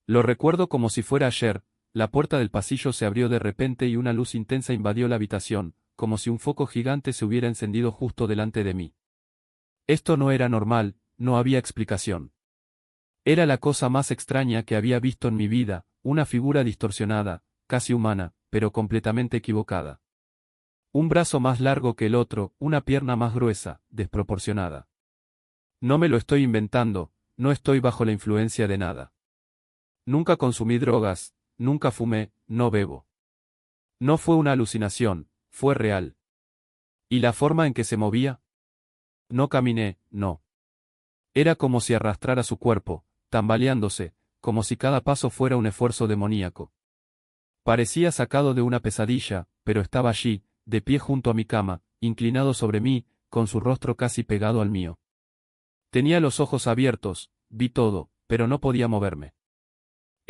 Lo recuerdo como si fuera ayer. La puerta del pasillo se abrió de repente y una luz intensa invadió la habitación, como si un foco gigante se hubiera encendido justo delante de mí. Esto no era normal, no había explicación. Era la cosa más extraña que había visto en mi vida, una figura distorsionada, casi humana, pero completamente equivocada. Un brazo más largo que el otro, una pierna más gruesa, desproporcionada. No me lo estoy inventando, no estoy bajo la influencia de nada. Nunca consumí drogas, nunca fumé, no bebo. No fue una alucinación, fue real. ¿Y la forma en que se movía? No caminé, no. Era como si arrastrara su cuerpo, tambaleándose, como si cada paso fuera un esfuerzo demoníaco. Parecía sacado de una pesadilla, pero estaba allí, de pie junto a mi cama, inclinado sobre mí, con su rostro casi pegado al mío. Tenía los ojos abiertos, vi todo, pero no podía moverme.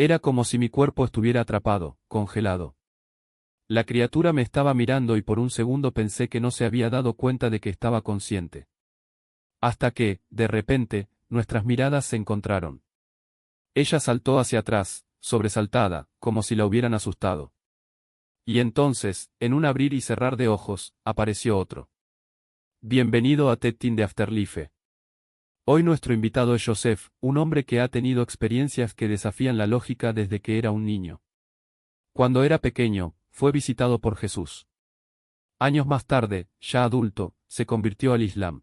Era como si mi cuerpo estuviera atrapado, congelado. La criatura me estaba mirando y por un segundo pensé que no se había dado cuenta de que estaba consciente. Hasta que, de repente, nuestras miradas se encontraron. Ella saltó hacia atrás, sobresaltada, como si la hubieran asustado. Y entonces, en un abrir y cerrar de ojos, apareció otro. Bienvenido a Tettin de Afterlife. Hoy nuestro invitado es Joseph, un hombre que ha tenido experiencias que desafían la lógica desde que era un niño. Cuando era pequeño, fue visitado por Jesús. Años más tarde, ya adulto, se convirtió al Islam.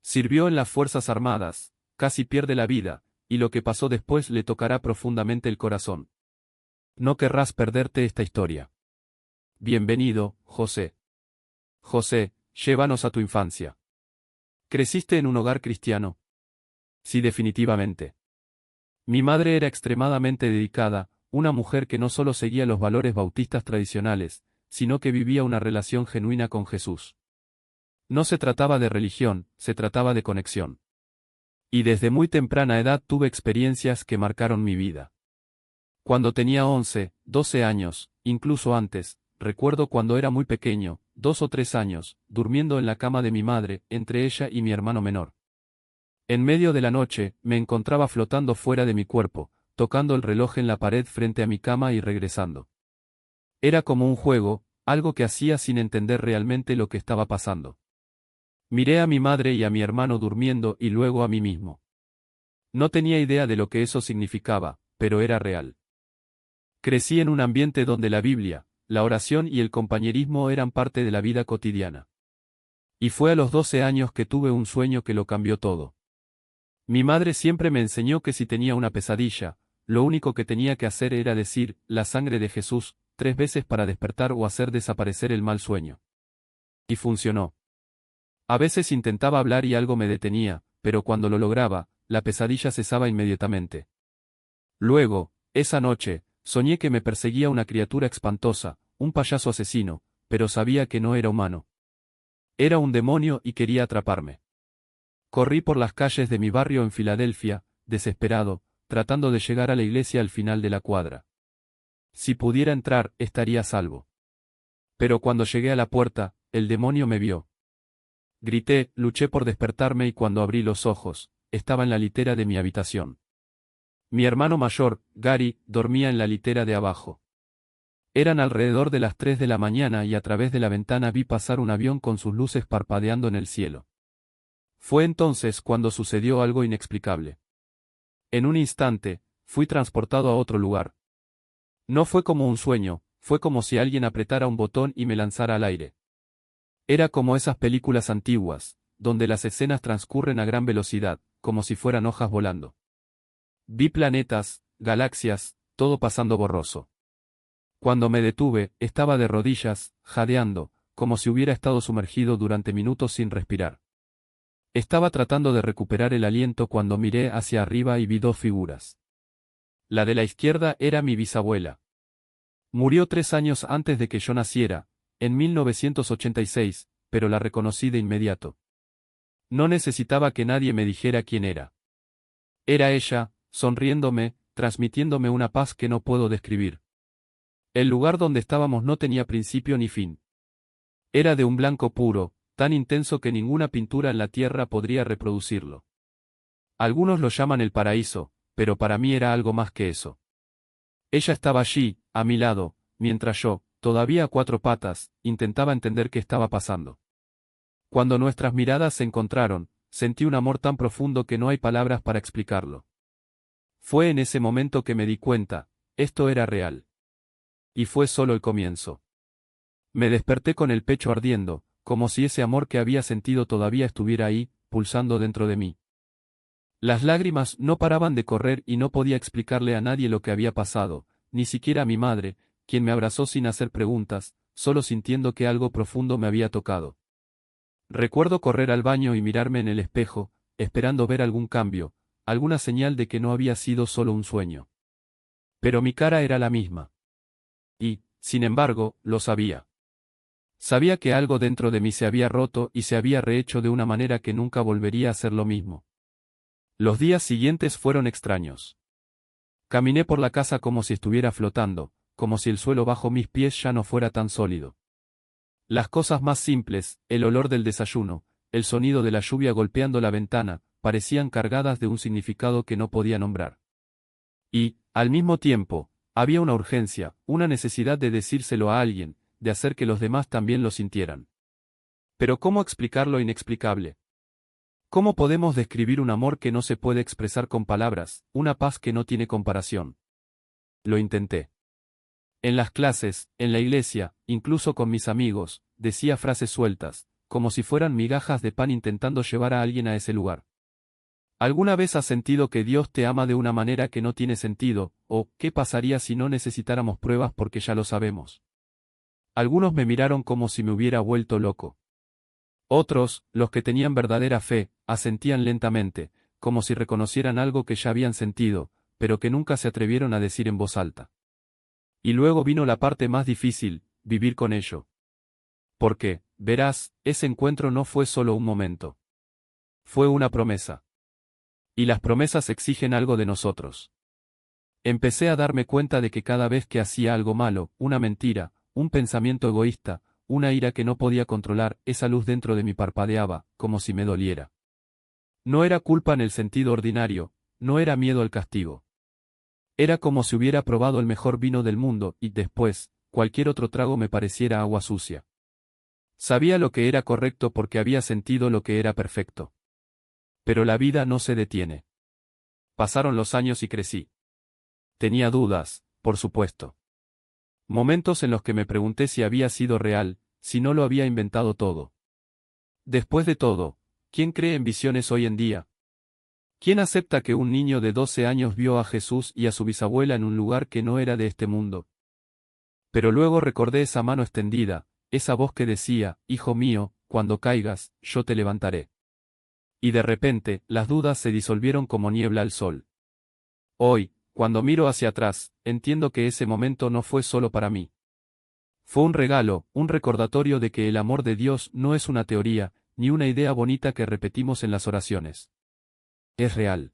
Sirvió en las Fuerzas Armadas, casi pierde la vida, y lo que pasó después le tocará profundamente el corazón. No querrás perderte esta historia. Bienvenido, José. José, llévanos a tu infancia. ¿Creciste en un hogar cristiano? Sí, definitivamente. Mi madre era extremadamente dedicada, una mujer que no solo seguía los valores bautistas tradicionales, sino que vivía una relación genuina con Jesús. No se trataba de religión, se trataba de conexión. Y desde muy temprana edad tuve experiencias que marcaron mi vida. Cuando tenía 11, 12 años, incluso antes, recuerdo cuando era muy pequeño, 2 o 3 años, durmiendo en la cama de mi madre, entre ella y mi hermano menor. En medio de la noche, me encontraba flotando fuera de mi cuerpo, tocando el reloj en la pared frente a mi cama y regresando. Era como un juego, algo que hacía sin entender realmente lo que estaba pasando. Miré a mi madre y a mi hermano durmiendo y luego a mí mismo. No tenía idea de lo que eso significaba, pero era real. Crecí en un ambiente donde la Biblia, la oración y el compañerismo eran parte de la vida cotidiana. Y fue a los 12 años que tuve un sueño que lo cambió todo. Mi madre siempre me enseñó que si tenía una pesadilla, lo único que tenía que hacer era decir, la sangre de Jesús, 3 veces para despertar o hacer desaparecer el mal sueño. Y funcionó. A veces intentaba hablar y algo me detenía, pero cuando lo lograba, la pesadilla cesaba inmediatamente. Luego, esa noche, soñé que me perseguía una criatura espantosa, un payaso asesino, pero sabía que no era humano. Era un demonio y quería atraparme. Corrí por las calles de mi barrio en Filadelfia, desesperado, tratando de llegar a la iglesia al final de la cuadra. Si pudiera entrar, estaría a salvo. Pero cuando llegué a la puerta, el demonio me vio. Grité, luché por despertarme y cuando abrí los ojos, estaba en la litera de mi habitación. Mi hermano mayor, Gary, dormía en la litera de abajo. Eran alrededor de las 3 de la mañana y a través de la ventana vi pasar un avión con sus luces parpadeando en el cielo. Fue entonces cuando sucedió algo inexplicable. En un instante, fui transportado a otro lugar. No fue como un sueño, fue como si alguien apretara un botón y me lanzara al aire. Era como esas películas antiguas, donde las escenas transcurren a gran velocidad, como si fueran hojas volando. Vi planetas, galaxias, todo pasando borroso. Cuando me detuve, estaba de rodillas, jadeando, como si hubiera estado sumergido durante minutos sin respirar. Estaba tratando de recuperar el aliento cuando miré hacia arriba y vi 2 figuras. La de la izquierda era mi bisabuela. Murió 3 años antes de que yo naciera, en 1986, pero la reconocí de inmediato. No necesitaba que nadie me dijera quién era. Era ella, sonriéndome, transmitiéndome una paz que no puedo describir. El lugar donde estábamos no tenía principio ni fin. Era de un blanco puro, tan intenso que ninguna pintura en la tierra podría reproducirlo. Algunos lo llaman el paraíso, pero para mí era algo más que eso. Ella estaba allí, a mi lado, mientras yo, todavía a cuatro patas, intentaba entender qué estaba pasando. Cuando nuestras miradas se encontraron, sentí un amor tan profundo que no hay palabras para explicarlo. Fue en ese momento que me di cuenta, esto era real. Y fue solo el comienzo. Me desperté con el pecho ardiendo, como si ese amor que había sentido todavía estuviera ahí, pulsando dentro de mí. Las lágrimas no paraban de correr y no podía explicarle a nadie lo que había pasado, ni siquiera a mi madre, quien me abrazó sin hacer preguntas, solo sintiendo que algo profundo me había tocado. Recuerdo correr al baño y mirarme en el espejo, esperando ver algún cambio, alguna señal de que no había sido solo un sueño. Pero mi cara era la misma. Y, sin embargo, lo sabía. Sabía que algo dentro de mí se había roto y se había rehecho de una manera que nunca volvería a ser lo mismo. Los días siguientes fueron extraños. Caminé por la casa como si estuviera flotando, como si el suelo bajo mis pies ya no fuera tan sólido. Las cosas más simples, el olor del desayuno, el sonido de la lluvia golpeando la ventana, parecían cargadas de un significado que no podía nombrar. Y, al mismo tiempo, había una urgencia, una necesidad de decírselo a alguien, de hacer que los demás también lo sintieran. Pero ¿cómo explicar lo inexplicable? ¿Cómo podemos describir un amor que no se puede expresar con palabras, una paz que no tiene comparación? Lo intenté. En las clases, en la iglesia, incluso con mis amigos, decía frases sueltas, como si fueran migajas de pan intentando llevar a alguien a ese lugar. ¿Alguna vez has sentido que Dios te ama de una manera que no tiene sentido, o qué pasaría si no necesitáramos pruebas porque ya lo sabemos? Algunos me miraron como si me hubiera vuelto loco. Otros, los que tenían verdadera fe, asentían lentamente, como si reconocieran algo que ya habían sentido, pero que nunca se atrevieron a decir en voz alta. Y luego vino la parte más difícil, vivir con ello. Porque, verás, ese encuentro no fue solo un momento. Fue una promesa. Y las promesas exigen algo de nosotros. Empecé a darme cuenta de que cada vez que hacía algo malo, una mentira, un pensamiento egoísta, una ira que no podía controlar, esa luz dentro de mí parpadeaba, como si me doliera. No era culpa en el sentido ordinario, no era miedo al castigo. Era como si hubiera probado el mejor vino del mundo y después, cualquier otro trago me pareciera agua sucia. Sabía lo que era correcto porque había sentido lo que era perfecto. Pero la vida no se detiene. Pasaron los años y crecí. Tenía dudas, por supuesto. Momentos en los que me pregunté si había sido real, si no lo había inventado todo. Después de todo, ¿quién cree en visiones hoy en día? ¿Quién acepta que un niño de 12 años vio a Jesús y a su bisabuela en un lugar que no era de este mundo? Pero luego recordé esa mano extendida, esa voz que decía, hijo mío, cuando caigas, yo te levantaré. Y de repente, las dudas se disolvieron como niebla al sol. Hoy, cuando miro hacia atrás, entiendo que ese momento no fue solo para mí. Fue un regalo, un recordatorio de que el amor de Dios no es una teoría, ni una idea bonita que repetimos en las oraciones. Es real.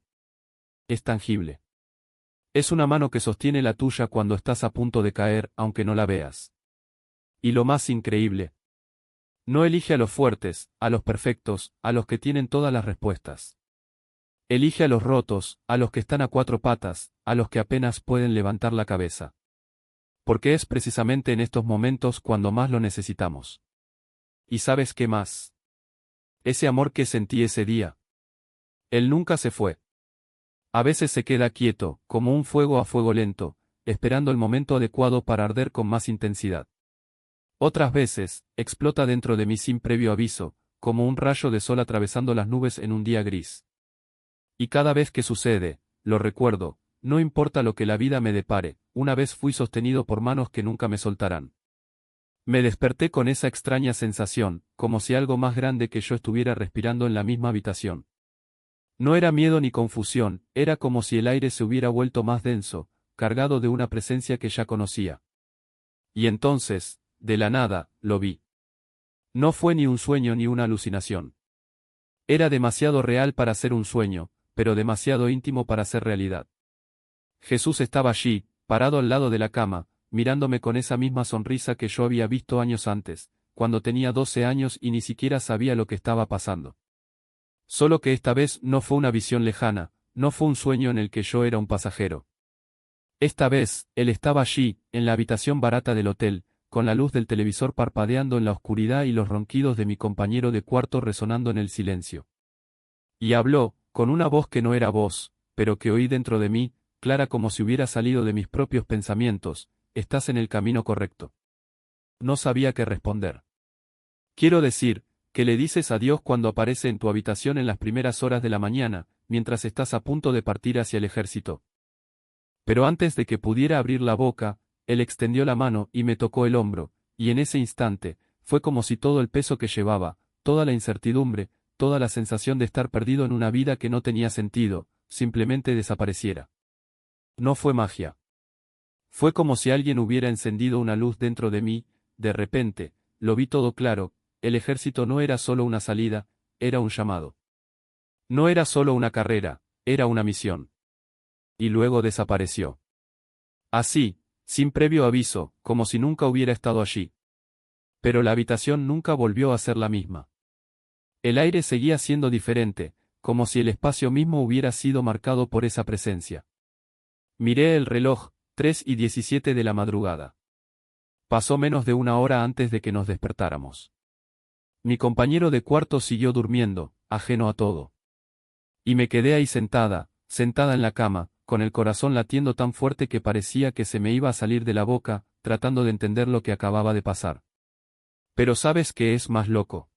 Es tangible. Es una mano que sostiene la tuya cuando estás a punto de caer, aunque no la veas. Y lo más increíble. No elige a los fuertes, a los perfectos, a los que tienen todas las respuestas. Elige a los rotos, a los que están a cuatro patas, a los que apenas pueden levantar la cabeza. Porque es precisamente en estos momentos cuando más lo necesitamos. ¿Y sabes qué más? Ese amor que sentí ese día. Él nunca se fue. A veces se queda quieto, como un fuego a fuego lento, esperando el momento adecuado para arder con más intensidad. Otras veces, explota dentro de mí sin previo aviso, como un rayo de sol atravesando las nubes en un día gris. Y cada vez que sucede, lo recuerdo, no importa lo que la vida me depare, una vez fui sostenido por manos que nunca me soltarán. Me desperté con esa extraña sensación, como si algo más grande que yo estuviera respirando en la misma habitación. No era miedo ni confusión, era como si el aire se hubiera vuelto más denso, cargado de una presencia que ya conocía. Y entonces, de la nada, lo vi. No fue ni un sueño ni una alucinación. Era demasiado real para ser un sueño, pero demasiado íntimo para ser realidad. Jesús estaba allí, parado al lado de la cama, mirándome con esa misma sonrisa que yo había visto años antes, cuando tenía 12 años y ni siquiera sabía lo que estaba pasando. Solo que esta vez no fue una visión lejana, no fue un sueño en el que yo era un pasajero. Esta vez, él estaba allí, en la habitación barata del hotel, con la luz del televisor parpadeando en la oscuridad y los ronquidos de mi compañero de cuarto resonando en el silencio. Y habló, con una voz que no era voz, pero que oí dentro de mí, clara como si hubiera salido de mis propios pensamientos: estás en el camino correcto. No sabía qué responder. Quiero decir, ¿qué le dices a Dios cuando aparece en tu habitación en las primeras horas de la mañana, mientras estás a punto de partir hacia el ejército? Pero antes de que pudiera abrir la boca, él extendió la mano y me tocó el hombro, y en ese instante, fue como si todo el peso que llevaba, toda la incertidumbre, toda la sensación de estar perdido en una vida que no tenía sentido, simplemente desapareciera. No fue magia. Fue como si alguien hubiera encendido una luz dentro de mí. De repente, lo vi todo claro: el ejército no era solo una salida, era un llamado. No era solo una carrera, era una misión. Y luego desapareció. Así, sin previo aviso, como si nunca hubiera estado allí. Pero la habitación nunca volvió a ser la misma. El aire seguía siendo diferente, como si el espacio mismo hubiera sido marcado por esa presencia. Miré el reloj: 3:17 de la madrugada. Pasó menos de una hora antes de que nos despertáramos. Mi compañero de cuarto siguió durmiendo, ajeno a todo. Y me quedé ahí sentada en la cama, con el corazón latiendo tan fuerte que parecía que se me iba a salir de la boca, tratando de entender lo que acababa de pasar. Pero ¿sabes qué es más loco?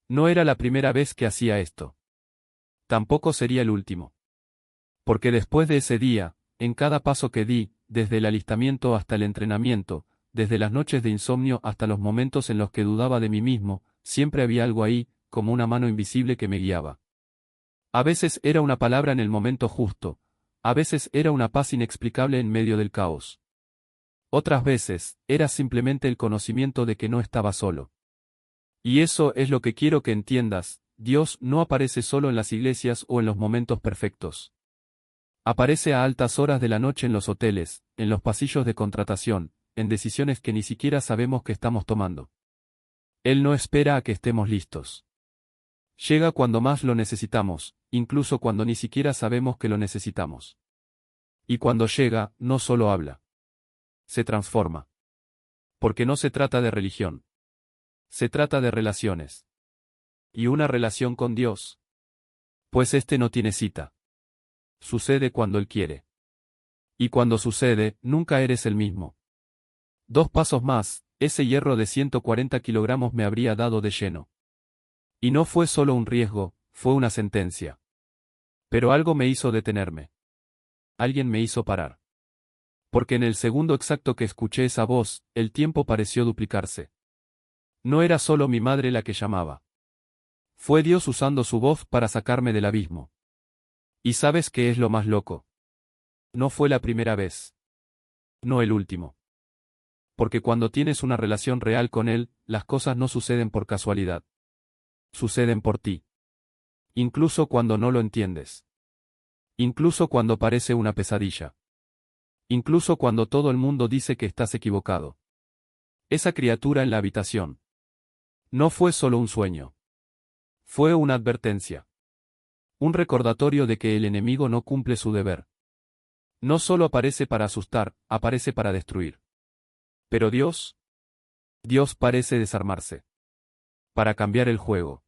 No era la primera vez que hacía esto. Tampoco sería el último. Porque después de ese día, en cada paso que di, desde el alistamiento hasta el entrenamiento, desde las noches de insomnio hasta los momentos en los que dudaba de mí mismo, siempre había algo ahí, como una mano invisible que me guiaba. A veces era una palabra en el momento justo, a veces era una paz inexplicable en medio del caos. Otras veces, era simplemente el conocimiento de que no estaba solo. Y eso es lo que quiero que entiendas: Dios no aparece solo en las iglesias o en los momentos perfectos. Aparece a altas horas de la noche en los hoteles, en los pasillos de contratación, en decisiones que ni siquiera sabemos que estamos tomando. Él no espera a que estemos listos. Llega cuando más lo necesitamos, incluso cuando ni siquiera sabemos que lo necesitamos. Y cuando llega, no solo habla. Se transforma. Porque no se trata de religión. Se trata de relaciones. Y una relación con Dios. Pues este no tiene cita. Sucede cuando Él quiere. Y cuando sucede, nunca eres el mismo. 2 pasos más, ese hierro de 140 kilogramos me habría dado de lleno. Y no fue solo un riesgo, fue una sentencia. Pero algo me hizo detenerme. Alguien me hizo parar. Porque en el segundo exacto que escuché esa voz, el tiempo pareció duplicarse. No era solo mi madre la que llamaba. Fue Dios usando su voz para sacarme del abismo. ¿Y sabes qué es lo más loco? No fue la primera vez. No el último. Porque cuando tienes una relación real con Él, las cosas no suceden por casualidad. Suceden por ti. Incluso cuando no lo entiendes. Incluso cuando parece una pesadilla. Incluso cuando todo el mundo dice que estás equivocado. Esa criatura en la habitación. No fue solo un sueño. Fue una advertencia. Un recordatorio de que el enemigo no cumple su deber. No solo aparece para asustar, aparece para destruir. Pero Dios parece desarmarse. Para cambiar el juego.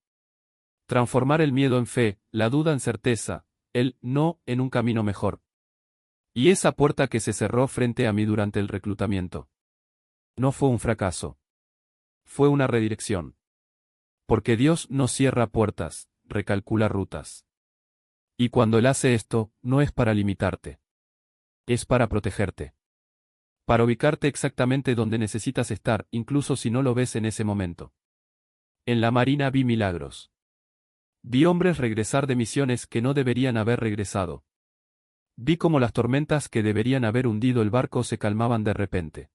Transformar el miedo en fe, la duda en certeza, el no en un camino mejor. Y esa puerta que se cerró frente a mí durante el reclutamiento. No fue un fracaso. Fue una redirección. Porque Dios no cierra puertas, recalcula rutas. Y cuando Él hace esto, no es para limitarte. Es para protegerte. Para ubicarte exactamente donde necesitas estar, incluso si no lo ves en ese momento. En la Marina vi milagros. Vi hombres regresar de misiones que no deberían haber regresado. Vi cómo las tormentas que deberían haber hundido el barco se calmaban de repente.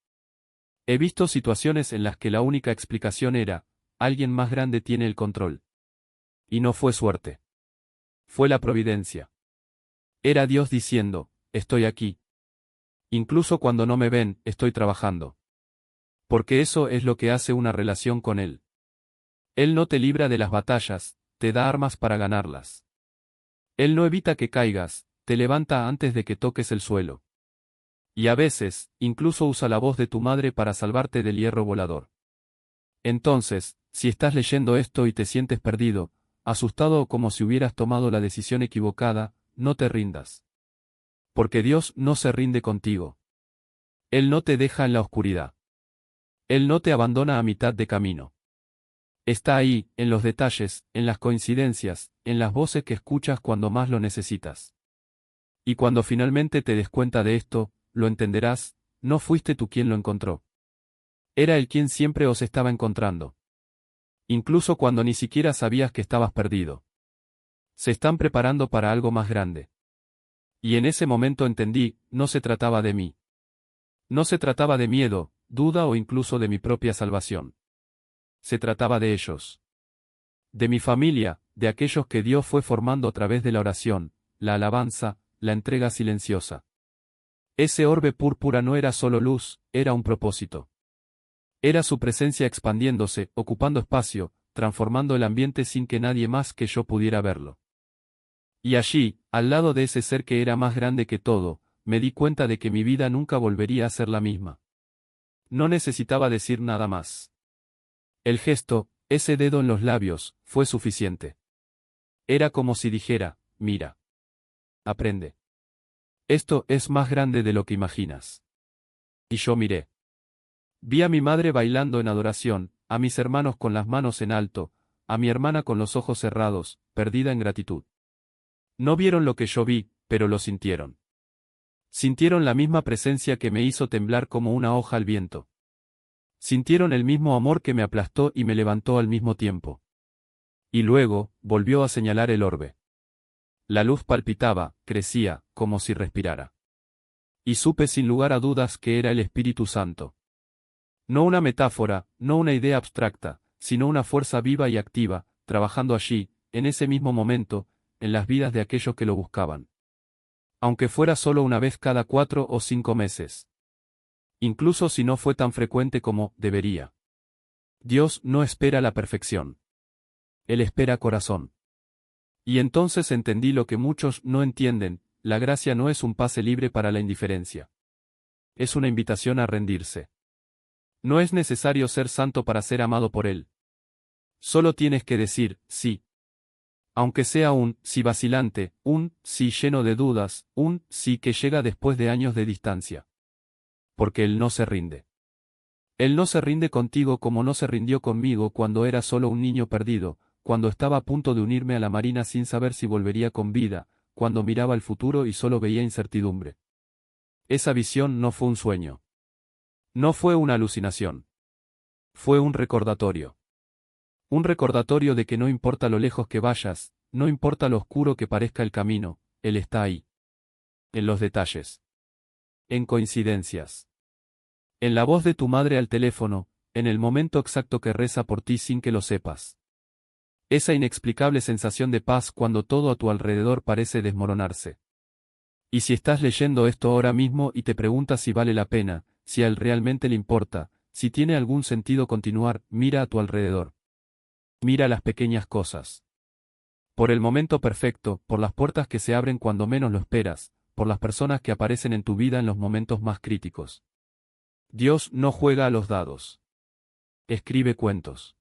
He visto situaciones en las que la única explicación era: alguien más grande tiene el control. Y no fue suerte. Fue la providencia. Era Dios diciendo: estoy aquí. Incluso cuando no me ven, estoy trabajando. Porque eso es lo que hace una relación con Él. Él no te libra de las batallas, te da armas para ganarlas. Él no evita que caigas, te levanta antes de que toques el suelo. Y a veces, incluso usa la voz de tu madre para salvarte del hierro volador. Entonces, si estás leyendo esto y te sientes perdido, asustado o como si hubieras tomado la decisión equivocada, no te rindas. Porque Dios no se rinde contigo. Él no te deja en la oscuridad. Él no te abandona a mitad de camino. Está ahí, en los detalles, en las coincidencias, en las voces que escuchas cuando más lo necesitas. Y cuando finalmente te des cuenta de esto, lo entenderás, no fuiste tú quien lo encontró. Era Él quien siempre os estaba encontrando. Incluso cuando ni siquiera sabías que estabas perdido. Se están preparando para algo más grande. Y en ese momento entendí, no se trataba de mí. No se trataba de miedo, duda o incluso de mi propia salvación. Se trataba de ellos. De mi familia, de aquellos que Dios fue formando a través de la oración, la alabanza, la entrega silenciosa. Ese orbe púrpura no era solo luz, era un propósito. Era su presencia expandiéndose, ocupando espacio, transformando el ambiente sin que nadie más que yo pudiera verlo. Y allí, al lado de ese ser que era más grande que todo, me di cuenta de que mi vida nunca volvería a ser la misma. No necesitaba decir nada más. El gesto, ese dedo en los labios, fue suficiente. Era como si dijera, mira. Aprende. Esto es más grande de lo que imaginas. Y yo miré. Vi a mi madre bailando en adoración, a mis hermanos con las manos en alto, a mi hermana con los ojos cerrados, perdida en gratitud. No vieron lo que yo vi, pero lo sintieron. Sintieron la misma presencia que me hizo temblar como una hoja al viento. Sintieron el mismo amor que me aplastó y me levantó al mismo tiempo. Y luego, volvió a señalar el orbe. La luz palpitaba, crecía, como si respirara. Y supe sin lugar a dudas que era el Espíritu Santo. No una metáfora, no una idea abstracta, sino una fuerza viva y activa, trabajando allí, en ese mismo momento, en las vidas de aquellos que lo buscaban. Aunque fuera solo una vez cada 4 o 5 meses. Incluso si no fue tan frecuente como debería. Dios no espera la perfección. Él espera corazón. Y entonces entendí lo que muchos no entienden, la gracia no es un pase libre para la indiferencia. Es una invitación a rendirse. No es necesario ser santo para ser amado por Él. Solo tienes que decir, sí. Aunque sea un sí vacilante, un sí lleno de dudas, un sí que llega después de años de distancia. Porque Él no se rinde. Él no se rinde contigo como no se rindió conmigo cuando era solo un niño perdido, cuando estaba a punto de unirme a la marina sin saber si volvería con vida, cuando miraba el futuro y solo veía incertidumbre. Esa visión no fue un sueño. No fue una alucinación. Fue un recordatorio. Un recordatorio de que no importa lo lejos que vayas, no importa lo oscuro que parezca el camino, Él está ahí. En los detalles. En coincidencias. En la voz de tu madre al teléfono, en el momento exacto que reza por ti sin que lo sepas. Esa inexplicable sensación de paz cuando todo a tu alrededor parece desmoronarse. Y si estás leyendo esto ahora mismo y te preguntas si vale la pena, si a él realmente le importa, si tiene algún sentido continuar, mira a tu alrededor. Mira las pequeñas cosas. Por el momento perfecto, por las puertas que se abren cuando menos lo esperas, por las personas que aparecen en tu vida en los momentos más críticos. Dios no juega a los dados. Escribe cuentos.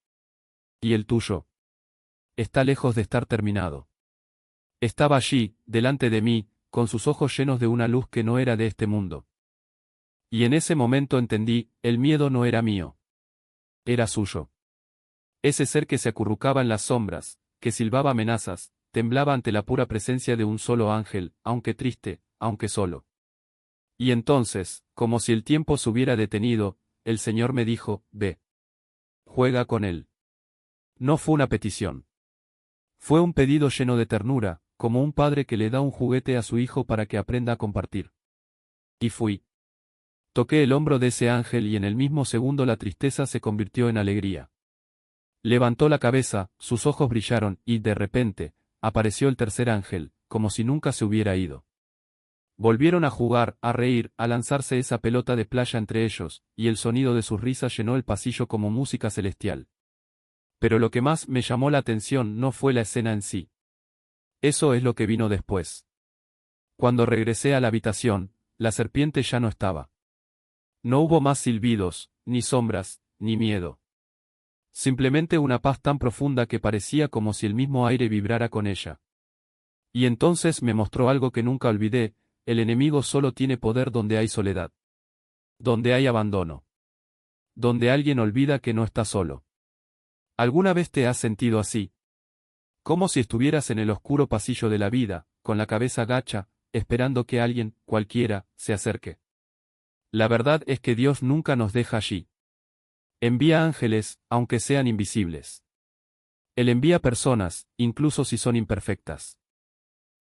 ¿Y el tuyo? Está lejos de estar terminado. Estaba allí, delante de mí, con sus ojos llenos de una luz que no era de este mundo. Y en ese momento entendí, el miedo no era mío. Era suyo. Ese ser que se acurrucaba en las sombras, que silbaba amenazas, temblaba ante la pura presencia de un solo ángel, aunque triste, aunque solo. Y entonces, como si el tiempo se hubiera detenido, el Señor me dijo, ve. Juega con él. No fue una petición. Fue un pedido lleno de ternura, como un padre que le da un juguete a su hijo para que aprenda a compartir. Y fui. Toqué el hombro de ese ángel y en el mismo segundo la tristeza se convirtió en alegría. Levantó la cabeza, sus ojos brillaron, y de repente, apareció el tercer ángel, como si nunca se hubiera ido. Volvieron a jugar, a reír, a lanzarse esa pelota de playa entre ellos, y el sonido de sus risas llenó el pasillo como música celestial. Pero lo que más me llamó la atención no fue la escena en sí. Eso es lo que vino después. Cuando regresé a la habitación, la serpiente ya no estaba. No hubo más silbidos, ni sombras, ni miedo. Simplemente una paz tan profunda que parecía como si el mismo aire vibrara con ella. Y entonces me mostró algo que nunca olvidé: el enemigo solo tiene poder donde hay soledad. Donde hay abandono. Donde alguien olvida que no está solo. ¿Alguna vez te has sentido así? Como si estuvieras en el oscuro pasillo de la vida, con la cabeza gacha, esperando que alguien, cualquiera, se acerque. La verdad es que Dios nunca nos deja allí. Envía ángeles, aunque sean invisibles. Él envía personas, incluso si son imperfectas.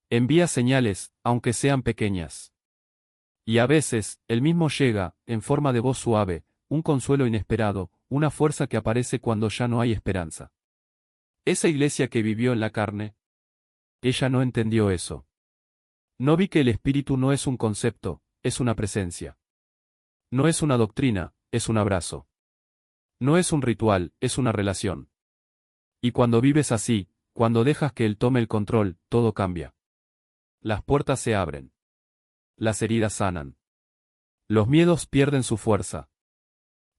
Envía señales, aunque sean pequeñas. Y a veces, Él mismo llega, en forma de voz suave, un consuelo inesperado, una fuerza que aparece cuando ya no hay esperanza. Esa iglesia que vivió en la carne, ella no entendió eso. No vi que el espíritu no es un concepto, es una presencia. No es una doctrina, es un abrazo. No es un ritual, es una relación. Y cuando vives así, cuando dejas que Él tome el control, todo cambia. Las puertas se abren. Las heridas sanan. Los miedos pierden su fuerza.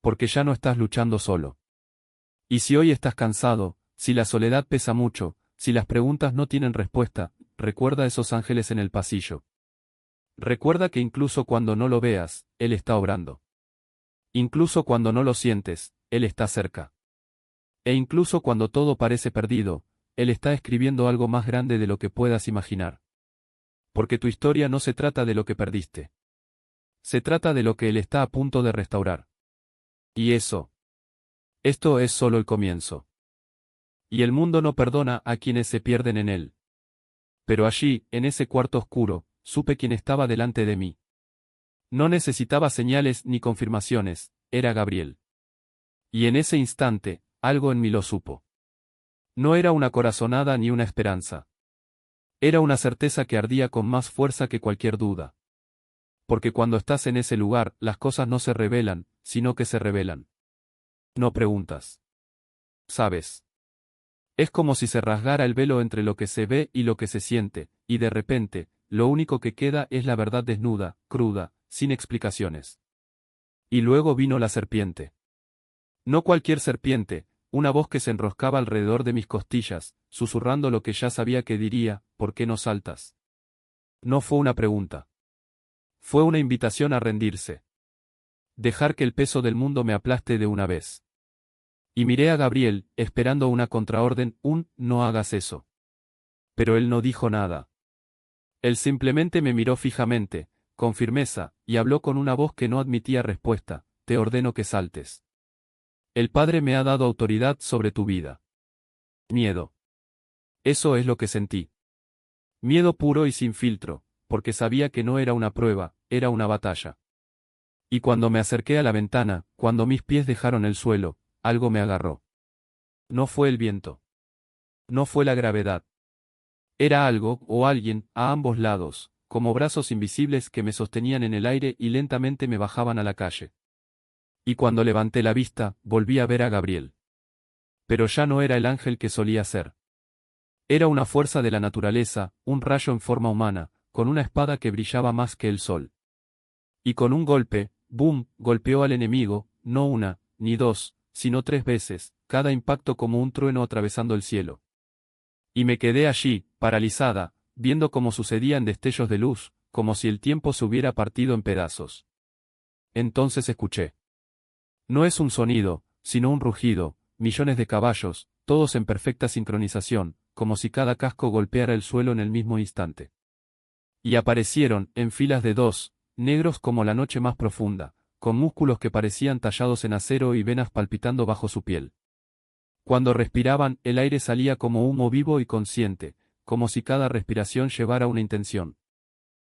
Porque ya no estás luchando solo. Y si hoy estás cansado, si la soledad pesa mucho, si las preguntas no tienen respuesta, recuerda a esos ángeles en el pasillo. Recuerda que incluso cuando no lo veas, Él está obrando. Incluso cuando no lo sientes, Él está cerca. E incluso cuando todo parece perdido, Él está escribiendo algo más grande de lo que puedas imaginar. Porque tu historia no se trata de lo que perdiste. Se trata de lo que Él está a punto de restaurar. Y esto es solo el comienzo. Y el mundo no perdona a quienes se pierden en él. Pero allí, en ese cuarto oscuro, supe quién estaba delante de mí. No necesitaba señales ni confirmaciones, era Gabriel. Y en ese instante, algo en mí lo supo. No era una corazonada ni una esperanza. Era una certeza que ardía con más fuerza que cualquier duda. Porque cuando estás en ese lugar, las cosas no se revelan, sino que se revelan. No preguntas. ¿Sabes? Es como si se rasgara el velo entre lo que se ve y lo que se siente, y de repente, lo único que queda es la verdad desnuda, cruda, sin explicaciones. Y luego vino la serpiente. No cualquier serpiente, una voz que se enroscaba alrededor de mis costillas, susurrando lo que ya sabía que diría: ¿por qué no saltas? No fue una pregunta. Fue una invitación a rendirse. Dejar que el peso del mundo me aplaste de una vez. Y miré a Gabriel, esperando una contraorden, no hagas eso. Pero él no dijo nada. Él simplemente me miró fijamente, con firmeza, y habló con una voz que no admitía respuesta: te ordeno que saltes. El Padre me ha dado autoridad sobre tu vida. Miedo. Eso es lo que sentí. Miedo puro y sin filtro, porque sabía que no era una prueba, era una batalla. Y cuando me acerqué a la ventana, cuando mis pies dejaron el suelo, algo me agarró. No fue el viento. No fue la gravedad. Era algo, o alguien, a ambos lados, como brazos invisibles que me sostenían en el aire y lentamente me bajaban a la calle. Y cuando levanté la vista, volví a ver a Gabriel. Pero ya no era el ángel que solía ser. Era una fuerza de la naturaleza, un rayo en forma humana, con una espada que brillaba más que el sol. Y con un golpe, ¡boom!, golpeó al enemigo, no una, ni dos, sino 3 veces, cada impacto como un trueno atravesando el cielo. Y me quedé allí, paralizada, viendo cómo sucedían destellos de luz, como si el tiempo se hubiera partido en pedazos. Entonces escuché. No es un sonido, sino un rugido, millones de caballos, todos en perfecta sincronización, como si cada casco golpeara el suelo en el mismo instante. Y aparecieron, en filas de 2, negros como la noche más profunda, con músculos que parecían tallados en acero y venas palpitando bajo su piel. Cuando respiraban, el aire salía como humo vivo y consciente, como si cada respiración llevara una intención.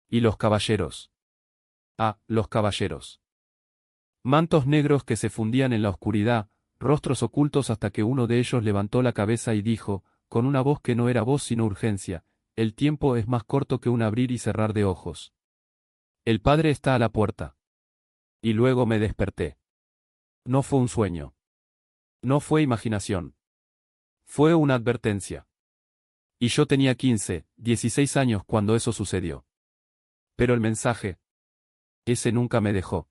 Y los caballeros. Los caballeros. Mantos negros que se fundían en la oscuridad, rostros ocultos hasta que uno de ellos levantó la cabeza y dijo, con una voz que no era voz sino urgencia: el tiempo es más corto que un abrir y cerrar de ojos. El Padre está a la puerta. Y luego me desperté. No fue un sueño. No fue imaginación. Fue una advertencia. Y yo tenía 15, 16 años cuando eso sucedió. Pero el mensaje, ese nunca me dejó.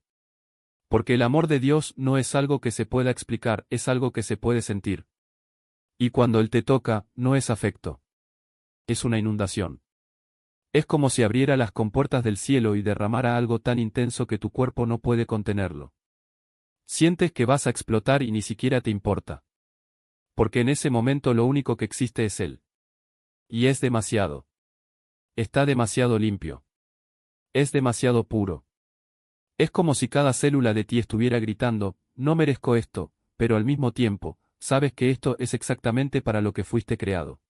Porque el amor de Dios no es algo que se pueda explicar, es algo que se puede sentir. Y cuando Él te toca, no es afecto. Es una inundación. Es como si abriera las compuertas del cielo y derramara algo tan intenso que tu cuerpo no puede contenerlo. Sientes que vas a explotar y ni siquiera te importa. Porque en ese momento lo único que existe es Él. Y es demasiado. Está demasiado limpio. Es demasiado puro. Es como si cada célula de ti estuviera gritando, no merezco esto, pero al mismo tiempo, sabes que esto es exactamente para lo que fuiste creado.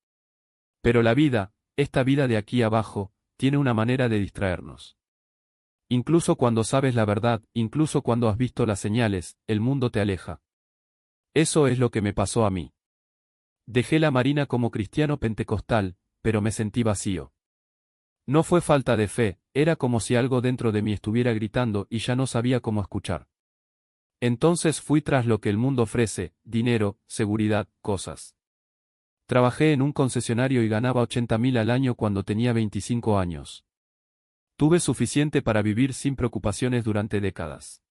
Pero la vida, esta vida de aquí abajo, tiene una manera de distraernos. Incluso cuando sabes la verdad, incluso cuando has visto las señales, el mundo te aleja. Eso es lo que me pasó a mí. Dejé la marina como cristiano pentecostal, pero me sentí vacío. No fue falta de fe, era como si algo dentro de mí estuviera gritando y ya no sabía cómo escuchar. Entonces fui tras lo que el mundo ofrece, dinero, seguridad, cosas. Trabajé en un concesionario y ganaba 80.000 al año cuando tenía 25 años. Tuve suficiente para vivir sin preocupaciones durante décadas.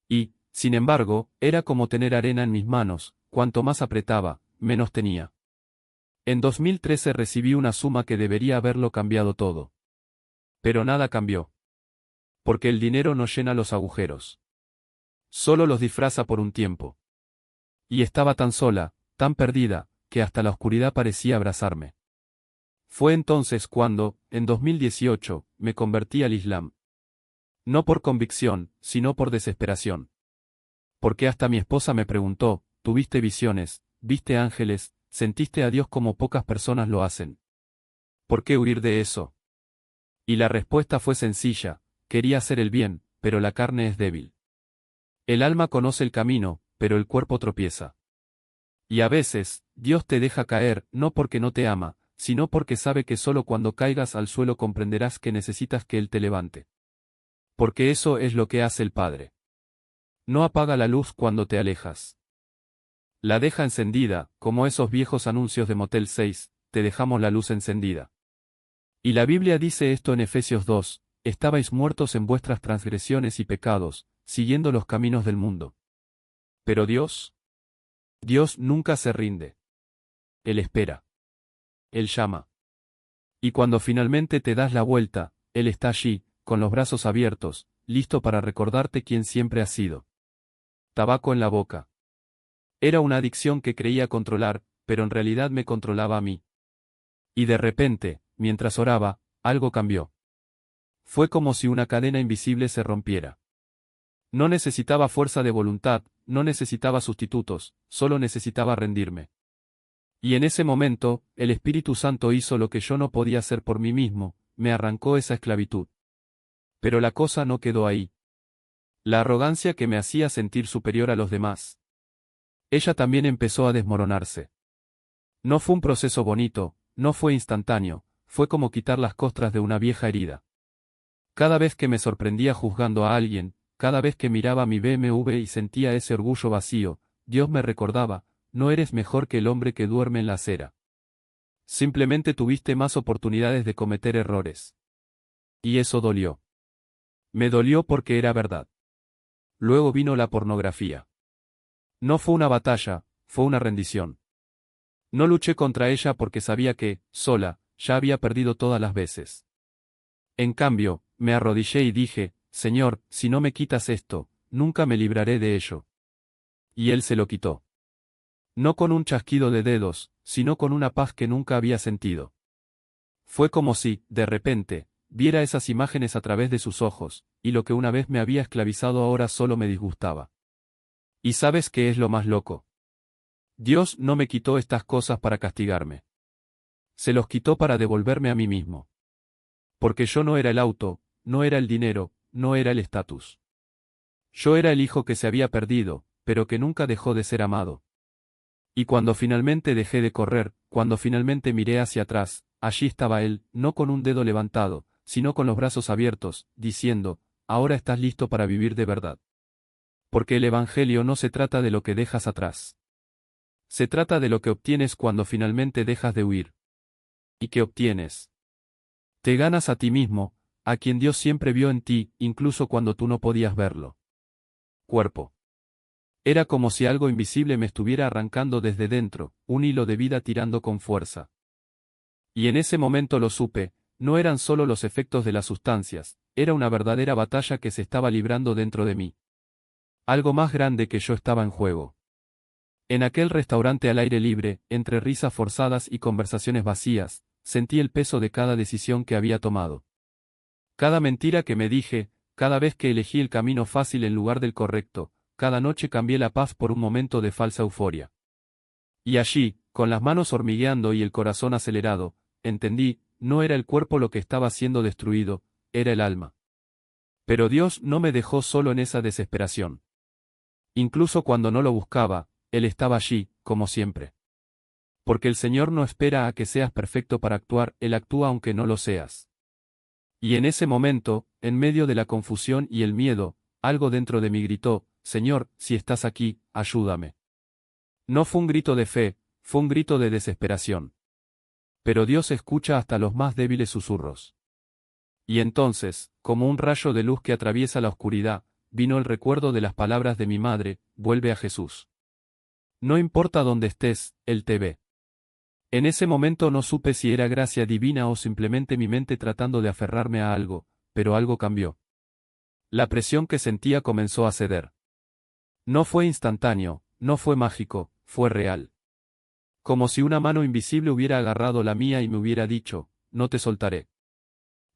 Y, sin embargo, era como tener arena en mis manos, cuanto más apretaba, menos tenía. En 2013 recibí una suma que debería haberlo cambiado todo. Pero nada cambió. Porque el dinero no llena los agujeros. Solo los disfraza por un tiempo. Y estaba tan sola, tan perdida, que hasta la oscuridad parecía abrazarme. Fue entonces cuando, en 2018, me convertí al Islam. No por convicción, sino por desesperación. Porque hasta mi esposa me preguntó, ¿tuviste visiones, viste ángeles, sentiste a Dios como pocas personas lo hacen? ¿Por qué huir de eso? Y la respuesta fue sencilla, quería hacer el bien, pero la carne es débil. El alma conoce el camino, pero el cuerpo tropieza. Y a veces, Dios te deja caer, no porque no te ama, sino porque sabe que solo cuando caigas al suelo comprenderás que necesitas que Él te levante. Porque eso es lo que hace el Padre. No apaga la luz cuando te alejas. La deja encendida, como esos viejos anuncios de Motel 6, te dejamos la luz encendida. Y la Biblia dice esto en Efesios 2, estabais muertos en vuestras transgresiones y pecados, siguiendo los caminos del mundo. Pero Dios nunca se rinde. Él espera. Él llama. Y cuando finalmente te das la vuelta, Él está allí, con los brazos abiertos, listo para recordarte quién siempre has sido. Tabaco en la boca. Era una adicción que creía controlar, pero en realidad me controlaba a mí. Y de repente, mientras oraba, algo cambió. Fue como si una cadena invisible se rompiera. No necesitaba fuerza de voluntad, no necesitaba sustitutos, solo necesitaba rendirme. Y en ese momento, el Espíritu Santo hizo lo que yo no podía hacer por mí mismo, me arrancó esa esclavitud. Pero la cosa no quedó ahí. La arrogancia que me hacía sentir superior a los demás. Ella también empezó a desmoronarse. No fue un proceso bonito, no fue instantáneo, fue como quitar las costras de una vieja herida. Cada vez que me sorprendía juzgando a alguien, cada vez que miraba mi BMW y sentía ese orgullo vacío, Dios me recordaba, no eres mejor que el hombre que duerme en la acera. Simplemente tuviste más oportunidades de cometer errores. Y eso dolió. Me dolió porque era verdad. Luego vino la pornografía. No fue una batalla, fue una rendición. No luché contra ella porque sabía que, sola, ya había perdido todas las veces. En cambio, me arrodillé y dije, Señor, si no me quitas esto, nunca me libraré de ello. Y Él se lo quitó. No con un chasquido de dedos, sino con una paz que nunca había sentido. Fue como si, de repente, viera esas imágenes a través de sus ojos, y lo que una vez me había esclavizado ahora solo me disgustaba. ¿Y sabes qué es lo más loco? Dios no me quitó estas cosas para castigarme. Se los quitó para devolverme a mí mismo. Porque yo no era el auto, no era el dinero, no era el estatus. Yo era el hijo que se había perdido, pero que nunca dejó de ser amado. Y cuando finalmente dejé de correr, cuando finalmente miré hacia atrás, allí estaba Él, no con un dedo levantado, sino con los brazos abiertos, diciendo, ahora estás listo para vivir de verdad. Porque el Evangelio no se trata de lo que dejas atrás. Se trata de lo que obtienes cuando finalmente dejas de huir. ¿Y qué obtienes? Te ganas a ti mismo, a quien Dios siempre vio en ti, incluso cuando tú no podías verlo. Cuerpo. Era como si algo invisible me estuviera arrancando desde dentro, un hilo de vida tirando con fuerza. Y en ese momento lo supe, no eran solo los efectos de las sustancias, era una verdadera batalla que se estaba librando dentro de mí. Algo más grande que yo estaba en juego. En aquel restaurante al aire libre, entre risas forzadas y conversaciones vacías, sentí el peso de cada decisión que había tomado. Cada mentira que me dije, cada vez que elegí el camino fácil en lugar del correcto, cada noche cambié la paz por un momento de falsa euforia. Y allí, con las manos hormigueando y el corazón acelerado, entendí, no era el cuerpo lo que estaba siendo destruido, era el alma. Pero Dios no me dejó solo en esa desesperación. Incluso cuando no lo buscaba, Él estaba allí, como siempre. Porque el Señor no espera a que seas perfecto para actuar, Él actúa aunque no lo seas. Y en ese momento, en medio de la confusión y el miedo, algo dentro de mí gritó, Señor, si estás aquí, ayúdame. No fue un grito de fe, fue un grito de desesperación. Pero Dios escucha hasta los más débiles susurros. Y entonces, como un rayo de luz que atraviesa la oscuridad, vino el recuerdo de las palabras de mi madre, vuelve a Jesús. No importa dónde estés, Él te ve. En ese momento no supe si era gracia divina o simplemente mi mente tratando de aferrarme a algo, pero algo cambió. La presión que sentía comenzó a ceder. No fue instantáneo, no fue mágico, fue real. Como si una mano invisible hubiera agarrado la mía y me hubiera dicho, no te soltaré.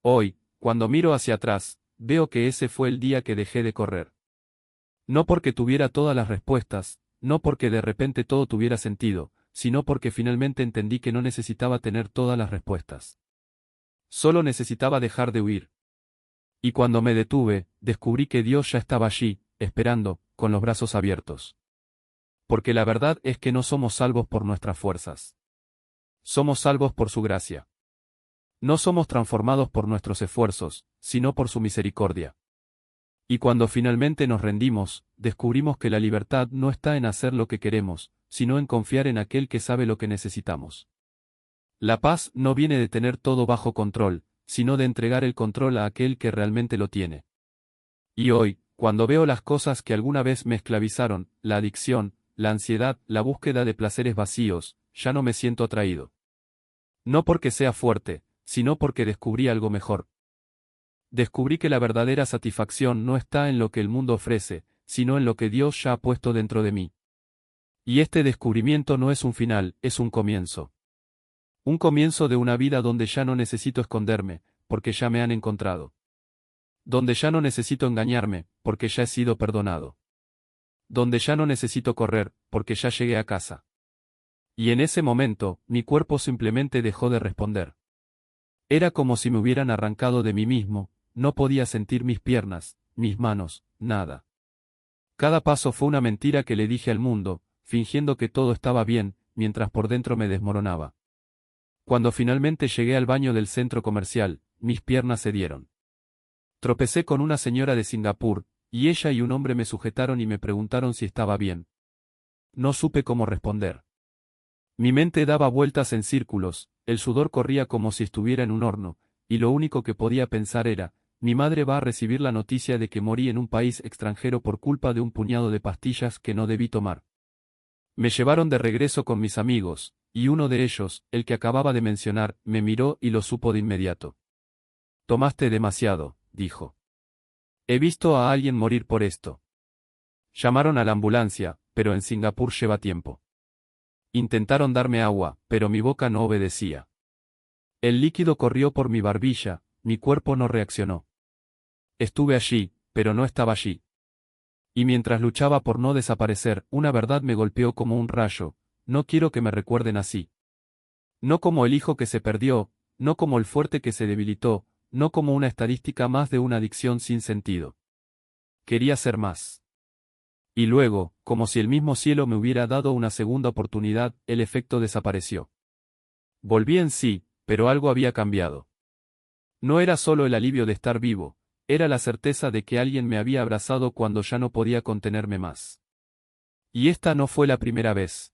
Hoy, cuando miro hacia atrás, veo que ese fue el día que dejé de correr. No porque tuviera todas las respuestas, no porque de repente todo tuviera sentido, sino porque finalmente entendí que no necesitaba tener todas las respuestas. Solo necesitaba dejar de huir. Y cuando me detuve, descubrí que Dios ya estaba allí, esperando, con los brazos abiertos. Porque la verdad es que no somos salvos por nuestras fuerzas. Somos salvos por su gracia. No somos transformados por nuestros esfuerzos, sino por su misericordia. Y cuando finalmente nos rendimos, descubrimos que la libertad no está en hacer lo que queremos, sino en confiar en aquel que sabe lo que necesitamos. La paz no viene de tener todo bajo control, sino de entregar el control a aquel que realmente lo tiene. Y hoy, cuando veo las cosas que alguna vez me esclavizaron, la adicción, la ansiedad, la búsqueda de placeres vacíos, ya no me siento atraído. No porque sea fuerte, sino porque descubrí algo mejor. Descubrí que la verdadera satisfacción no está en lo que el mundo ofrece, sino en lo que Dios ya ha puesto dentro de mí. Y este descubrimiento no es un final, es un comienzo. Un comienzo de una vida donde ya no necesito esconderme, porque ya me han encontrado. Donde ya no necesito engañarme, porque ya he sido perdonado. Donde ya no necesito correr, porque ya llegué a casa. Y en ese momento, mi cuerpo simplemente dejó de responder. Era como si me hubieran arrancado de mí mismo, no podía sentir mis piernas, mis manos, nada. Cada paso fue una mentira que le dije al mundo, fingiendo que todo estaba bien, mientras por dentro me desmoronaba. Cuando finalmente llegué al baño del centro comercial, mis piernas cedieron. Tropecé con una señora de Singapur, y ella y un hombre me sujetaron y me preguntaron si estaba bien. No supe cómo responder. Mi mente daba vueltas en círculos, el sudor corría como si estuviera en un horno, y lo único que podía pensar era, mi madre va a recibir la noticia de que morí en un país extranjero por culpa de un puñado de pastillas que no debí tomar. Me llevaron de regreso con mis amigos, y uno de ellos, el que acababa de mencionar, me miró y lo supo de inmediato. Tomaste demasiado, dijo. He visto a alguien morir por esto. Llamaron a la ambulancia, pero en Singapur lleva tiempo. Intentaron darme agua, pero mi boca no obedecía. El líquido corrió por mi barbilla, mi cuerpo no reaccionó. Estuve allí, pero no estaba allí. Y mientras luchaba por no desaparecer, una verdad me golpeó como un rayo, no quiero que me recuerden así. No como el hijo que se perdió, no como el fuerte que se debilitó, no como una estadística más de una adicción sin sentido. Quería ser más. Y luego, como si el mismo cielo me hubiera dado una segunda oportunidad, el efecto desapareció. Volví en sí, pero algo había cambiado. No era solo el alivio de estar vivo, era la certeza de que alguien me había abrazado cuando ya no podía contenerme más. Y esta no fue la primera vez.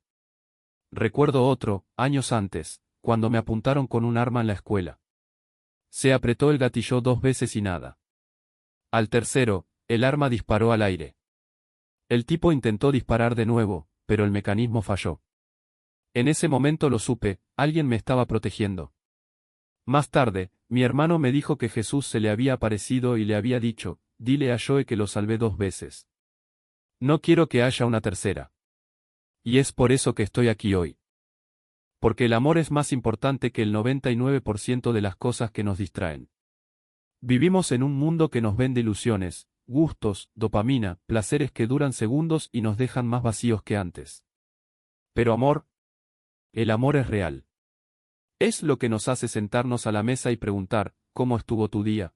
Recuerdo otro, años antes, cuando me apuntaron con un arma en la escuela. Se apretó el gatillo 2 veces y nada. Al tercero, el arma disparó al aire. El tipo intentó disparar de nuevo, pero el mecanismo falló. En ese momento lo supe, alguien me estaba protegiendo. Más tarde, mi hermano me dijo que Jesús se le había aparecido y le había dicho, dile a Joe que lo salvé 2 veces. No quiero que haya una tercera. Y es por eso que estoy aquí hoy. Porque el amor es más importante que el 99% de las cosas que nos distraen. Vivimos en un mundo que nos vende ilusiones, gustos, dopamina, placeres que duran segundos y nos dejan más vacíos que antes. Pero amor, el amor es real. Es lo que nos hace sentarnos a la mesa y preguntar, ¿cómo estuvo tu día?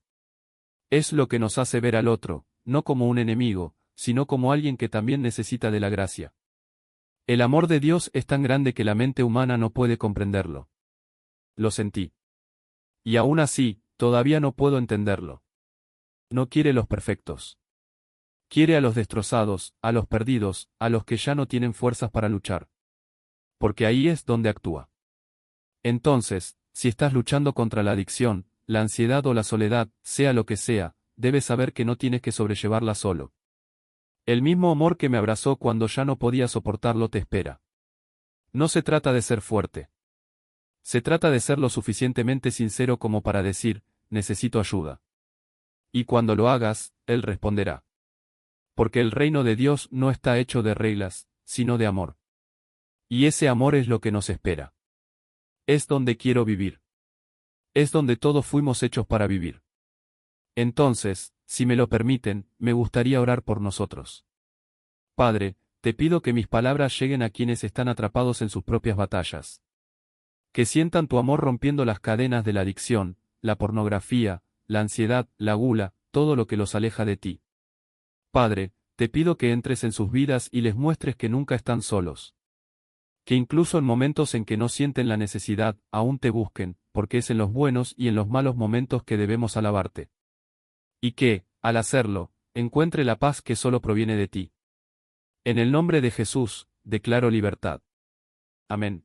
Es lo que nos hace ver al otro, no como un enemigo, sino como alguien que también necesita de la gracia. El amor de Dios es tan grande que la mente humana no puede comprenderlo. Lo sentí. Y aún así, todavía no puedo entenderlo. No quiere los perfectos. Quiere a los destrozados, a los perdidos, a los que ya no tienen fuerzas para luchar. Porque ahí es donde actúa. Entonces, si estás luchando contra la adicción, la ansiedad o la soledad, sea lo que sea, debes saber que no tienes que sobrellevarla solo. El mismo amor que me abrazó cuando ya no podía soportarlo te espera. No se trata de ser fuerte. Se trata de ser lo suficientemente sincero como para decir, necesito ayuda. Y cuando lo hagas, Él responderá. Porque el reino de Dios no está hecho de reglas, sino de amor. Y ese amor es lo que nos espera. Es donde quiero vivir. Es donde todos fuimos hechos para vivir. Entonces, si me lo permiten, me gustaría orar por nosotros. Padre, te pido que mis palabras lleguen a quienes están atrapados en sus propias batallas. Que sientan tu amor rompiendo las cadenas de la adicción, la pornografía, la ansiedad, la gula, todo lo que los aleja de ti. Padre, te pido que entres en sus vidas y les muestres que nunca están solos. Que incluso en momentos en que no sienten la necesidad, aún te busquen, porque es en los buenos y en los malos momentos que debemos alabarte. Y que, al hacerlo, encuentre la paz que solo proviene de ti. En el nombre de Jesús, declaro libertad. Amén.